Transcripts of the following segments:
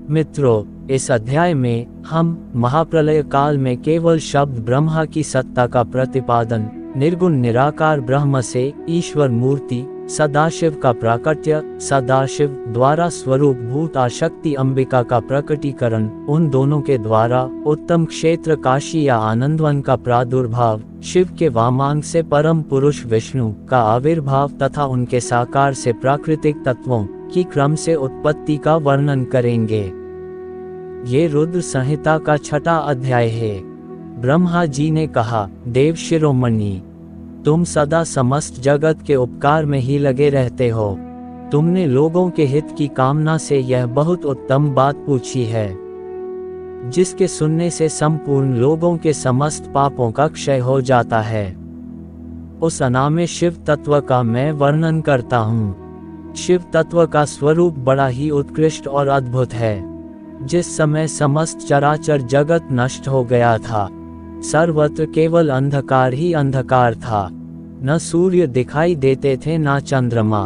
मित्रों, इस अध्याय में हम महाप्रलय काल में केवल शब्द ब्रह्मा की सत्ता का प्रतिपादन, निर्गुण निराकार ब्रह्म से ईश्वर मूर्ति सदाशिव का प्राकट्य, सदाशिव द्वारा स्वरूप भूत आशक्ति अंबिका का प्रकटीकरण, उन दोनों के द्वारा उत्तम क्षेत्र काशी या आनंदवन का प्रादुर्भाव, शिव के वामांग से परम पुरुष विष्णु का आविर्भाव तथा उनके साकार से प्राकृतिक तत्वों की क्रम से उत्पत्ति का वर्णन करेंगे। ये रुद्र संहिता का 6वां अध्याय है। ब्रह्मा जी ने कहा, देव शिरोमणि, तुम सदा समस्त जगत के उपकार में ही लगे रहते हो। तुमने लोगों के हित की कामना से यह बहुत उत्तम बात पूछी है, जिसके सुनने से संपूर्ण लोगों के समस्त पापों का क्षय हो जाता है। उस अनामे शिव तत्व का मैं वर्णन करता हूँ। शिव तत्व का स्वरूप बड़ा ही उत्कृष्ट और अद्भुत है। जिस समय समस्त चराचर जगत नष्ट हो गया था, सर्वत्र केवल अंधकार ही अंधकार था। न सूर्य दिखाई देते थे, न चंद्रमा,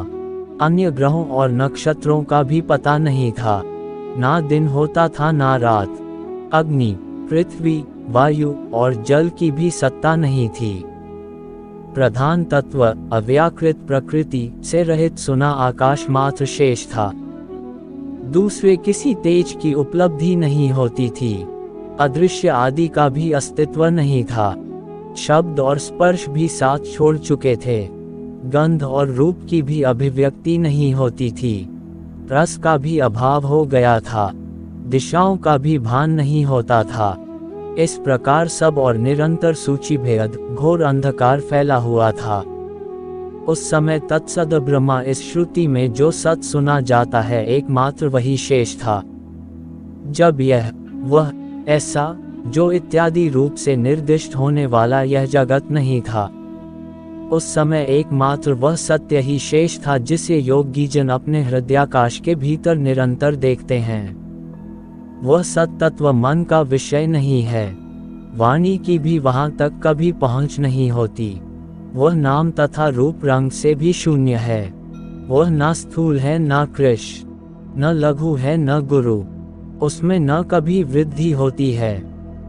अन्य ग्रहों और नक्षत्रों का भी पता नहीं था। ना दिन होता था ना रात। अग्नि, पृथ्वी, वायु और जल की भी सत्ता नहीं थी। प्रधान तत्व अव्याकृत प्रकृति से रहित सुना आकाश मात्र शेष था। दूसरे किसी तेज की उपलब्धि नहीं होती थी। अदृश्य आदि का भी अस्तित्व नहीं था। शब्द और स्पर्श भी साथ छोड़ चुके थे। गंध और रूप की भी अभिव्यक्ति नहीं होती थी। रस का भी अभाव हो गया था। दिशाओं का भी भान नहीं होता था। इस प्रकार सब और निरंतर सूचीभेद घोर अंधकार फैला हुआ था। उस समय तत्सद ब्रह्मा इस श्रुति में जो सत सुना जाता है एकमात्र वही शेष था। जब यह वह ऐसा जो इत्यादि रूप से निर्दिष्ट होने वाला यह जगत नहीं था, उस समय एकमात्र वह सत्य ही शेष था जिसे योगी जन अपने हृदयाकाश के भीतर निरंतर देखते हैं। वह सत्तत्व मन का विषय नहीं है। वाणी की भी वहां तक कभी पहुंच नहीं होती। वह नाम तथा रूप रंग से भी शून्य है। वह न स्थूल है न कृश, न लघु है न गुरु। उसमें न कभी वृद्धि होती है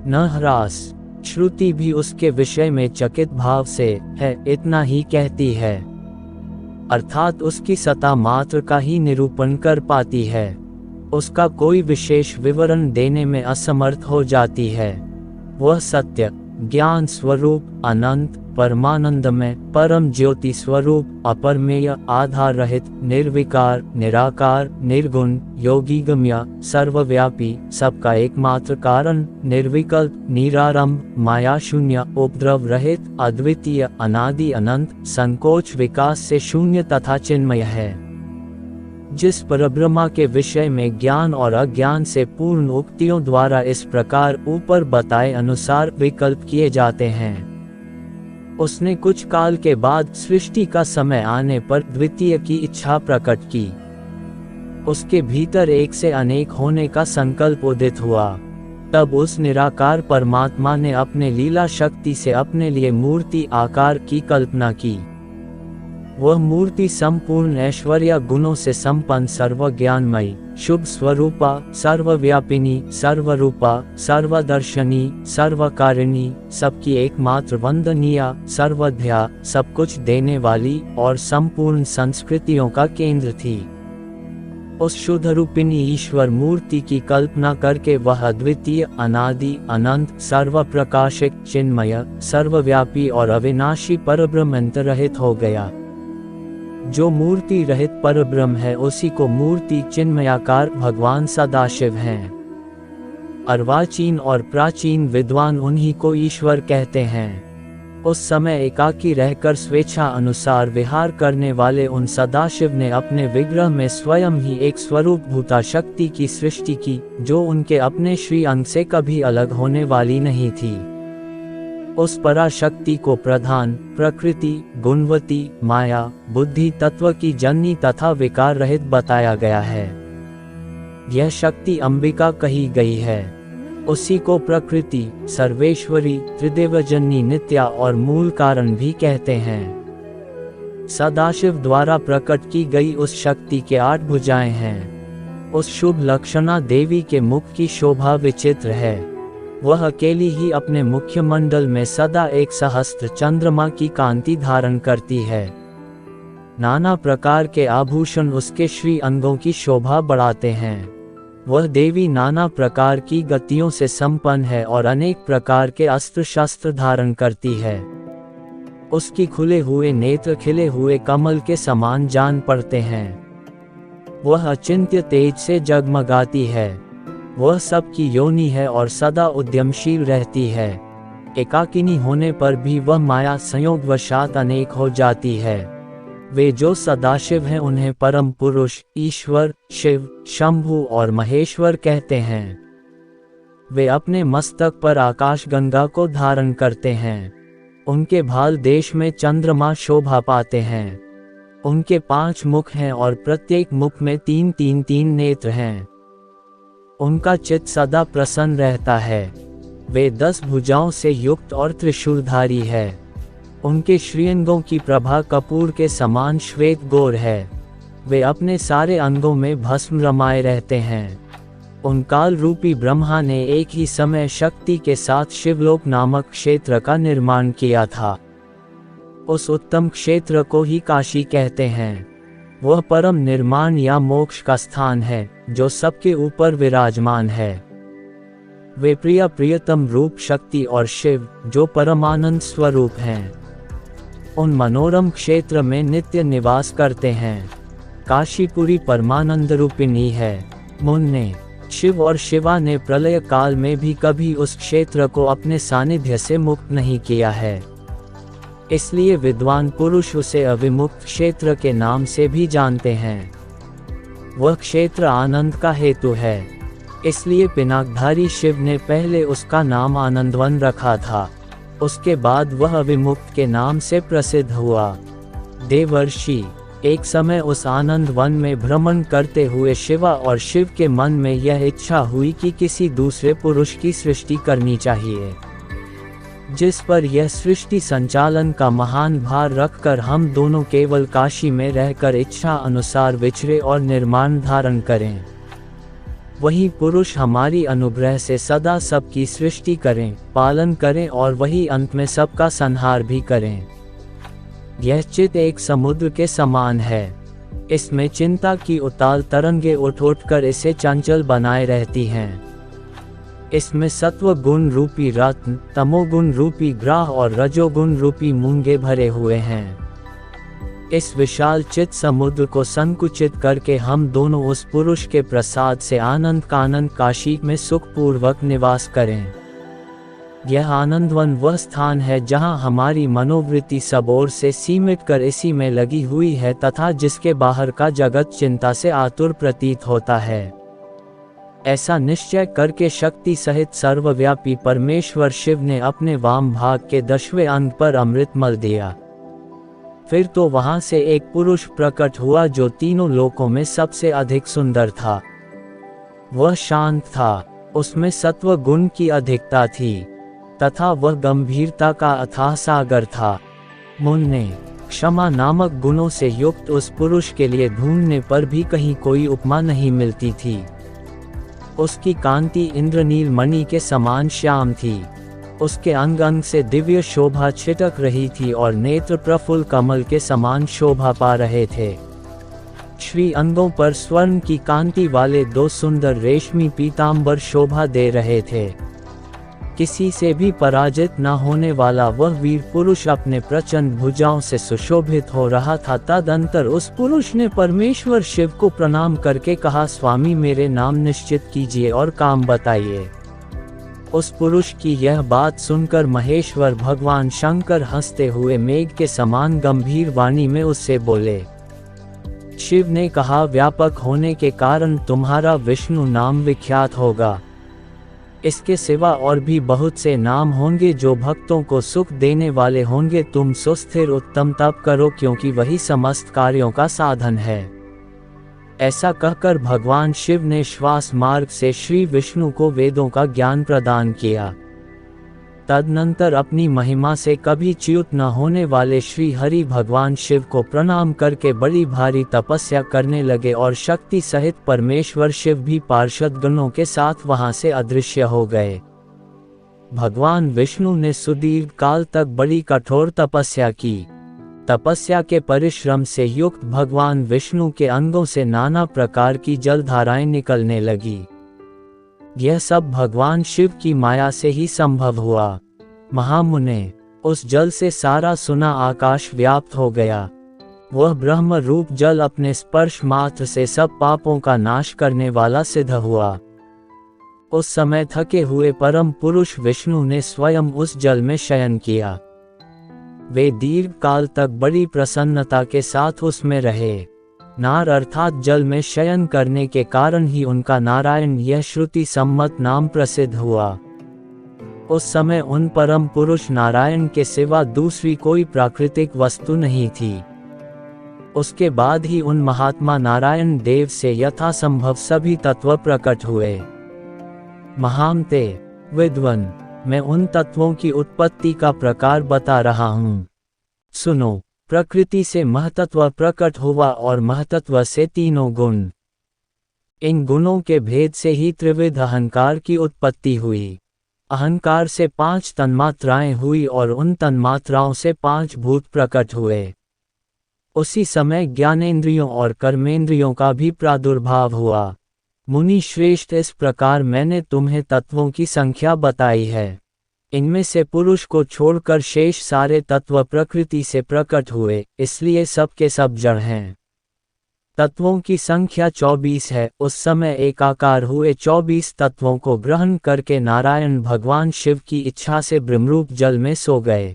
न ह्रास। श्रुति भी उसके विषय में चकित भाव से है इतना ही कहती है, अर्थात उसकी सत्ता मात्र का ही निरूपण कर पाती है। उसका कोई विशेष विवरण देने में असमर्थ हो जाती है। वह सत्य, ज्ञान स्वरूप, अनंत, परमानंदमय, परम ज्योति स्वरूप, अपरमेय, आधार रहित, निर्विकार, निराकार, निर्गुण, योगीगम्य, सर्वव्यापी, सबका एकमात्र कारण, निर्विकल्प, निरारंभ, माया शून्य, उपद्रव रहित, अद्वितीय, अनादि अनंत, संकोच विकास से शून्य तथा चिन्मय है। जिस परब्रह्मा के विषय में ज्ञान और अज्ञान से पूर्ण उक्तियों द्वारा इस प्रकार ऊपर बताए अनुसार विकल्प किए जाते हैं, उसने कुछ काल के बाद सृष्टि का समय आने पर द्वितीय की इच्छा प्रकट की। उसके भीतर एक से अनेक होने का संकल्प उदित हुआ। तब उस निराकार परमात्मा ने अपने लीला शक्ति से अपने लिए मूर्ति आकार की कल्पना की। वह मूर्ति संपूर्ण ऐश्वर्य गुणों से संपन्न, सर्वज्ञानमयी, शुभ स्वरूपा, सर्वव्यापिनी, सर्वरूपा, सर्वदर्शनी, सर्वकारिणी, सबकी एकमात्र वंदनीय, सर्वध्या, सब कुछ देने वाली और संपूर्ण संस्कृतियों का केंद्र थी। उस शुद्ध रूपिणी ईश्वर मूर्ति की कल्पना करके वह अद्वितीय, अनादि, अनंत, सर्वप्रकाशिक, चिन्मय, सर्वव्यापी और अविनाशी परब्रह्म अंतर्रहित हो गया। जो मूर्ति रहित परब्रह्म है उसी को मूर्ति चिन्मयाकार भगवान सदाशिव हैं। अर्वाचीन और प्राचीन विद्वान उन्हीं को ईश्वर कहते हैं। उस समय एकाकी रहकर स्वेच्छा अनुसार विहार करने वाले उन सदाशिव ने अपने विग्रह में स्वयं ही एक स्वरूप भूता शक्ति की सृष्टि की, जो उनके अपने श्री अंग से कभी अलग होने वाली नहीं थी। उस पराशक्ति को प्रधान, प्रकृति, गुणवती, माया, बुद्धि तत्व की जननी तथा विकार रहित बताया गया है। यह शक्ति अंबिका कही गई है। उसी को प्रकृति, सर्वेश्वरी, त्रिदेवजननी, नित्या और मूल कारण भी कहते हैं। सदाशिव द्वारा प्रकट की गई उस शक्ति के 8 भुजाएं हैं। उस शुभ लक्षणा देवी के मुख की शोभा विचित्र है। वह अकेली ही अपने मुख्यमंडल में सदा एक सहस्त्र चंद्रमा की कांति धारण करती है। नाना प्रकार के आभूषण उसके श्री अंगों की शोभा बढ़ाते हैं। वह देवी नाना प्रकार की गतियों से संपन्न है और अनेक प्रकार के अस्त्र शस्त्र धारण करती है। उसकी खुले हुए नेत्र खिले हुए कमल के समान जान पड़ते हैं। वह अचिंत्य तेज से जगमगाती है। वह सबकी योनि है और सदा उद्यमशील रहती है। एकाकिनी होने पर भी वह माया संयोगवशात अनेक हो जाती है। वे जो सदाशिव हैं उन्हें परम पुरुष, ईश्वर, शिव, शंभु और महेश्वर कहते हैं। वे अपने मस्तक पर आकाश गंगा को धारण करते हैं। उनके भाल देश में चंद्रमा शोभा पाते हैं। उनके 5 मुख हैं और प्रत्येक मुख में 3 नेत्र हैं। उनका चित्त सदा प्रसन्न रहता है। वे 10 भुजाओं से युक्त और त्रिशूलधारी है। उनके श्रीअंगों की प्रभा कपूर के समान श्वेत गौर है। वे अपने सारे अंगों में भस्म रमाए रहते हैं। उन काल रूपी ब्रह्मा ने एक ही समय शक्ति के साथ शिवलोक नामक क्षेत्र का निर्माण किया था। उस उत्तम क्षेत्र को ही काशी कहते हैं। वह परम निर्माण या मोक्ष का स्थान है जो सबके ऊपर विराजमान है। वे प्रियतम रूप शक्ति और शिव जो परमानंद स्वरूप हैं, उन मनोरम क्षेत्र में नित्य निवास करते हैं। काशीपुरी परमानंद रूपिणी है। मुन्ने, शिव और शिवा ने प्रलय काल में भी कभी उस क्षेत्र को अपने सानिध्य से मुक्त नहीं किया है। इसलिए विद्वान पुरुष उसे अविमुक्त क्षेत्र के नाम से भी जानते हैं। वह क्षेत्र आनंद का हेतु है। इसलिए पिनाकधारी शिव ने पहले उसका नाम आनंदवन रखा था। उसके बाद वह अविमुक्त के नाम से प्रसिद्ध हुआ। देवर्षि एक समय उस आनंद वन में भ्रमण करते हुए शिवा और शिव के मन में यह इच्छा हुई कि किसी दूसरे पुरुष की सृष्टि करनी चाहिए, जिस पर यह सृष्टि संचालन का महान भार रखकर हम दोनों केवल काशी में रहकर इच्छा अनुसार विचरे और निर्माण धारण करें। वही पुरुष हमारी अनुग्रह से सदा सबकी सृष्टि करें, पालन करें और वही अंत में सबका संहार भी करें। यह चित्त एक समुद्र के समान है। इसमें चिंता की उताल तरंगे उठ कर इसे चंचल बनाए रहती हैं। इसमें सत्व गुण रूपी रत्न, तमोगुण रूपी ग्राह और रजोगुण रूपी मूंगे भरे हुए हैं। इस विशाल चित्त समुद्र को संकुचित करके हम दोनों उस पुरुष के प्रसाद से आनंद कानंद काशी में सुखपूर्वक निवास करें। यह आनंदवन वह स्थान है जहां हमारी मनोवृत्ति सब ओर से सीमित कर इसी में लगी हुई है तथा जिसके बाहर का जगत चिंता से आतुर प्रतीत होता है। ऐसा निश्चय करके शक्ति सहित सर्वव्यापी परमेश्वर शिव ने अपने वाम भाग के 10वें अंग पर अमृत मल दिया। फिर तो वहां से एक पुरुष प्रकट हुआ जो तीनों लोकों में सबसे अधिक सुंदर था। वह शांत था, उसमें सत्व गुण की अधिकता थी तथा वह गंभीरता का अथाह सागर था। मुन्ने, क्षमा नामक गुणों से युक्त उस पुरुष के लिए ढूंढने पर भी कहीं कोई उपमा नहीं मिलती थी। उसकी कांति इंद्रनील मणि के समान श्याम थी। उसके अंग अंग से दिव्य शोभा छिटक रही थी और नेत्र प्रफुल्ल कमल के समान शोभा पा रहे थे। श्री अंगों पर स्वर्ण की कांति वाले 2 सुंदर रेशमी पीतांबर शोभा दे रहे थे। किसी से भी पराजित न होने वाला वह वीर पुरुष अपने प्रचंड भुजाओं से सुशोभित हो रहा था। तदंतर उस पुरुष ने परमेश्वर शिव को प्रणाम करके कहा, स्वामी मेरे नाम निश्चित कीजिए और काम बताइए। उस पुरुष की यह बात सुनकर महेश्वर भगवान शंकर हंसते हुए मेघ के समान गंभीर वाणी में उससे बोले। शिव ने कहा, व्यापक होने के कारण तुम्हारा विष्णु नाम विख्यात होगा। इसके सिवा और भी बहुत से नाम होंगे जो भक्तों को सुख देने वाले होंगे। तुम सुस्थिर उत्तम तप करो क्योंकि वही समस्त कार्यों का साधन है। ऐसा कहकर भगवान शिव ने श्वास मार्ग से श्री विष्णु को वेदों का ज्ञान प्रदान किया। तदनंतर अपनी महिमा से कभी च्युत न होने वाले श्री हरि भगवान शिव को प्रणाम करके बड़ी भारी तपस्या करने लगे और शक्ति सहित परमेश्वर शिव भी पार्षद गणों के साथ वहां से अदृश्य हो गए। भगवान विष्णु ने सुदीर्घ काल तक बड़ी कठोर तपस्या की। तपस्या के परिश्रम से युक्त भगवान विष्णु के अंगों से नाना प्रकार की जलधाराएं निकलने लगी। यह सब भगवान शिव की माया से ही संभव हुआ। महामुने, उस जल से सारा सुना आकाश व्याप्त हो गया। वह ब्रह्म रूप जल अपने स्पर्श मात्र से सब पापों का नाश करने वाला सिद्ध हुआ। उस समय थके हुए परम पुरुष विष्णु ने स्वयं उस जल में शयन किया। वे दीर्घ काल तक बड़ी प्रसन्नता के साथ उसमें रहे। नार अर्थात जल में शयन करने के कारण ही उनका नारायण यह श्रुति सम्मत नाम प्रसिद्ध हुआ। उस समय उन परम पुरुष नारायण के सिवा दूसरी कोई प्राकृतिक वस्तु नहीं थी। उसके बाद ही उन महात्मा नारायण देव से यथासंभव सभी तत्व प्रकट हुए। महामते विद्वन, मैं उन तत्वों की उत्पत्ति का प्रकार बता रहा हूँ। सुनो। प्रकृति से महतत्व प्रकट हुआ और महतत्व से तीनों गुण। इन गुणों के भेद से ही त्रिविध अहंकार की उत्पत्ति हुई। अहंकार से 5 तन्मात्राएं हुई और उन तन्मात्राओं से 5 भूत प्रकट हुए। उसी समय ज्ञानेंद्रियों और कर्मेंद्रियों का भी प्रादुर्भाव हुआ। मुनि श्रेष्ठ, इस प्रकार मैंने तुम्हें तत्वों की संख्या बताई है। इनमें से पुरुष को छोड़कर शेष सारे तत्व प्रकृति से प्रकट हुए, इसलिए सब के सब जड़ हैं। तत्वों की संख्या 24 है। उस समय एकाकार हुए 24 तत्वों को ग्रहण करके नारायण भगवान शिव की इच्छा से ब्रह्मरूप जल में सो गए।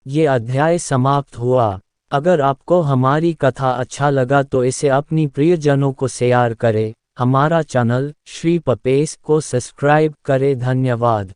ये अध्याय समाप्त हुआ। अगर आपको हमारी कथा अच्छा लगा तो इसे अपनी प्रियजनों को शेयर करें। हमारा चैनल श्री पपेश को सब्सक्राइब करें। धन्यवाद।